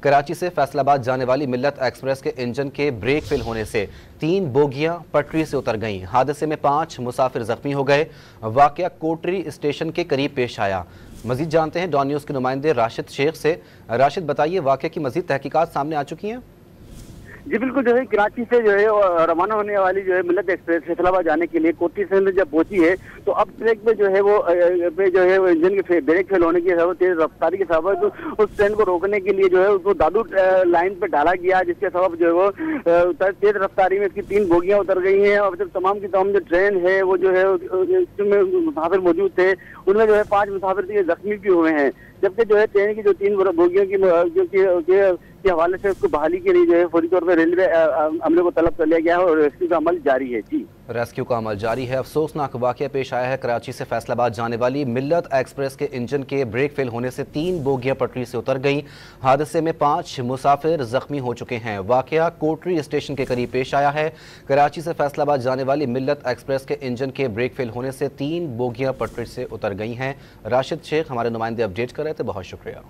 कराची से फैसलाबाद जाने वाली मिल्लत एक्सप्रेस के इंजन के ब्रेक फेल होने से 3 बोगियां पटरी से उतर गईं। हादसे में 5 मुसाफिर जख्मी हो गए। वाकया कोटरी स्टेशन के करीब पेश आया। मजीद जानते हैं डॉन न्यूज़ के नुमाइंदे राशिद शेख से। राशिद, बताइए, वाकया की मजीद तहकीकात सामने आ चुकी हैं? जी बिल्कुल, जो है कराची से जो है रवाना होने वाली जो है मिल्लत एक्सप्रेस फैसलाबाद जाने के लिए कोटी से जब पहुंची है तो अब ट्रैक पे जो है वो इंजन के ब्रेक फेल होने की तेज रफ्तारी के सबब उस ट्रेन को रोकने के लिए जो है उसको दादू लाइन पे डाला गया, जिसके सबब जो है वो तेज रफ्तारी में इसकी 3 बोगियां उतर गई हैं। और जब तमाम की तमाम जो ट्रेन है वो जो है उसमें मुसाफिर मौजूद थे, उनमें जो है 5 मुसाफिर जख्मी भी हुए हैं। जबकि जो है ट्रेन की जो 3 बोगियों के हवाले से उसको बहाली के लिए जो है फौरी तौर पर रेलवे अमले को तलब कर लिया गया है और रेस्क्यू का अमल जारी है। जी, रेस्क्यू का अमल जारी है। अफसोसनाक वाकया पेश आया है। कराची से फैसलाबाद जाने वाली मिल्लत एक्सप्रेस के इंजन के ब्रेक फेल होने से 3 बोगियां पटरी से उतर गईं। हादसे में 5 मुसाफिर जख्मी हो चुके हैं। वाकया कोटरी स्टेशन के करीब पेश आया है। कराची से फैसलाबाद जाने वाली मिल्लत एक्सप्रेस के इंजन के ब्रेक फेल होने से 3 बोगियां पटरी से उतर गई हैं। राशिद शेख हमारे नुमाइंदे अपडेट कर रहे थे, बहुत शुक्रिया।